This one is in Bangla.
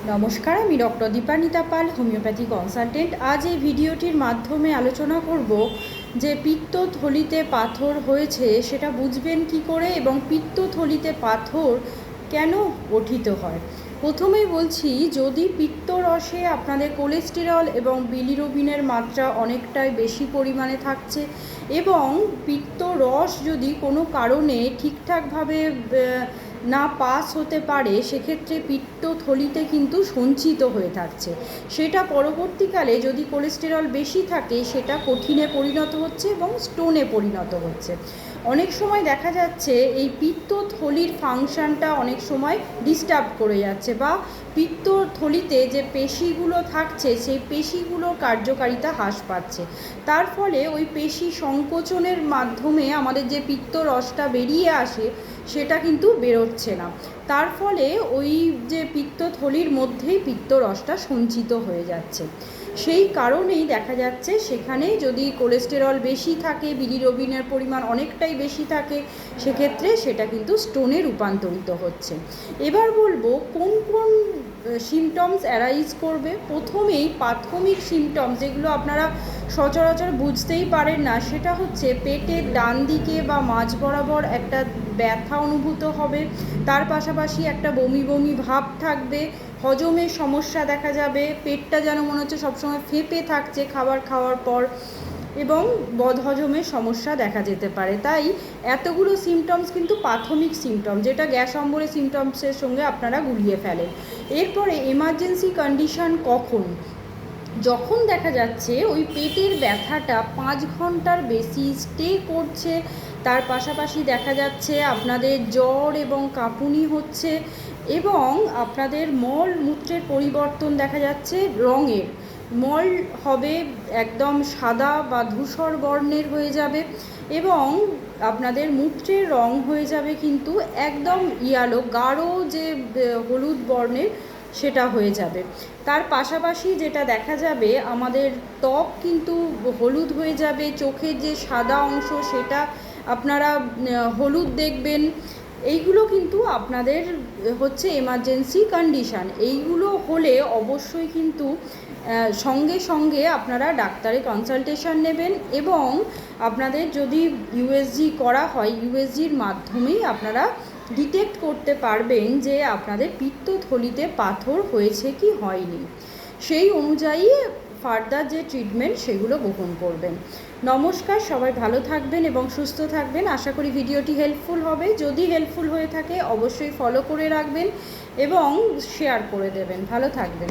নমস্কার, আমি ডক্টর দীপানিতা পাল, হোমিওপ্যাথি কনসালটেন্ট। আজ এই ভিডিওটির মাধ্যমে আলোচনা করব যে পিত্তথলিতে পাথর হয়েছে সেটা বুঝবেন কি করে এবং পিত্তথলিতে পাথর কেন গঠিত হয়। প্রথমেই বলছি, যদি পিত্তরসে আপনাদের কোলেস্টেরল এবং বিলিরুবিনের মাত্রা অনেকটাই বেশি পরিমাণে থাকছে এবং পিত্তরস যদি কোনো কারণে ঠিকঠাকভাবে না পাস হতে পারে, সেক্ষেত্রে পিত্তথলিতে কিন্তু সঞ্চিত হয়ে থাকছে। সেটা পরবর্তীকালে যদি কোলেস্টেরল বেশি থাকে সেটা কঠিনে পরিণত হচ্ছে এবং স্টোনে পরিণত হচ্ছে। অনেক সময় দেখা যাচ্ছে এই পিত্তথলির ফাংশনটা অনেক সময় ডিস্টার্ব করে যাচ্ছে বা পিত্তথলিতে যে পেশিগুলো থাকছে সেই পেশিগুলোর কার্যকারিতা হ্রাস পাচ্ছে। তার ফলে ওই পেশি সংকোচনের মাধ্যমে আমাদের যে পিত্তরসটা বেরিয়ে আসে সেটা কিন্তু বেরোচ্ছে না। তার ফলে ওই যে পিত্তথলির মধ্যেই পিত্তরসটা সঞ্চিত হয়ে যাচ্ছে। সেই কারণেই দেখা যাচ্ছে সেখানে যদি কোলেস্টেরল বেশি থাকে, বিলিরুবিনের পরিমাণ অনেকটাই বেশি থাকে, সেক্ষেত্রে সেটা কিন্তু স্টোনে রূপান্তরিত হচ্ছে। এবার বলবো কোন কোন সিমটমস অ্যারাইজ করবে। প্রথমেই প্রাথমিক সিমটমস যেগুলো আপনারা সচরাচর বুঝতেই পারেন না, সেটা হচ্ছে পেটের ডান দিকে বা মাঝ বরাবর একটা ব্যথা অনুভূত হবে। তার পাশাপাশি একটা বমি বমি ভাব থাকবে, হজমের সমস্যা দেখা যাবে, পেটটা যেন মনে হচ্ছে সবসময় ফেঁপে থাকছে খাবার খাওয়ার পর, এবং বদহজমের সমস্যা দেখা যেতে পারে। তাই এতগুলো সিমটমস কিন্তু প্রাথমিক সিমটম, যেটা গ্যাস অম্বলের সিমটমসের সঙ্গে আপনারা গুলিয়ে ফেলেন। এরপরে এমার্জেন্সি কন্ডিশন কখন? যখন দেখা যাচ্ছে ওই পেটের ব্যথাটা 5 ঘন্টার বেশি স্টে করছে, তার পাশাপাশি দেখা যাচ্ছে আপনাদের জ্বর এবং কাঁপুনি হচ্ছে এবং আপনাদের মল মূত্রের পরিবর্তন দেখা যাচ্ছে রঙের। মল হবে একদম সাদা বা ধূসর বর্ণের হয়ে যাবে এবং আপনাদের মূত্রের রং হয়ে যাবে কিন্তু একদম ইয়ালো, গাঢ় যে হলুদ বর্ণের সেটা হয়ে যাবে। তার পাশাপাশি যেটা দেখা যাবে, আমাদের ত্বক কিন্তু হলুদ হয়ে যাবে, চোখের যে সাদা অংশ সেটা আপনারা হলুদ দেখবেন। এইগুলো কিন্তু আপনাদের হচ্ছে এমার্জেন্সি কন্ডিশান। এইগুলো হলে অবশ্যই কিন্তু সঙ্গে সঙ্গে আপনারা ডাক্তারের কনসালটেশন নেবেন এবং আপনাদের যদি ইউএসজি করা হয়, ইউএসজির মাধ্যমেই আপনারা ডিটেক্ট করতে পারবেন যে আপনাদের পিত্তথলিতে পাথর হয়েছে কি হয়নি। সেই অনুযায়ী ফার্দার যে ট্রিটমেন্ট সেগুলো গ্রহণ করবেন। নমস্কার, সবাই ভালো থাকবেন এবং সুস্থ থাকবেন। আশা করি ভিডিওটি হেল্পফুল হবে। যদি হেল্পফুল হয়ে থাকে অবশ্যই ফলো করে রাখবেন এবং শেয়ার করে দেবেন। ভালো থাকবেন।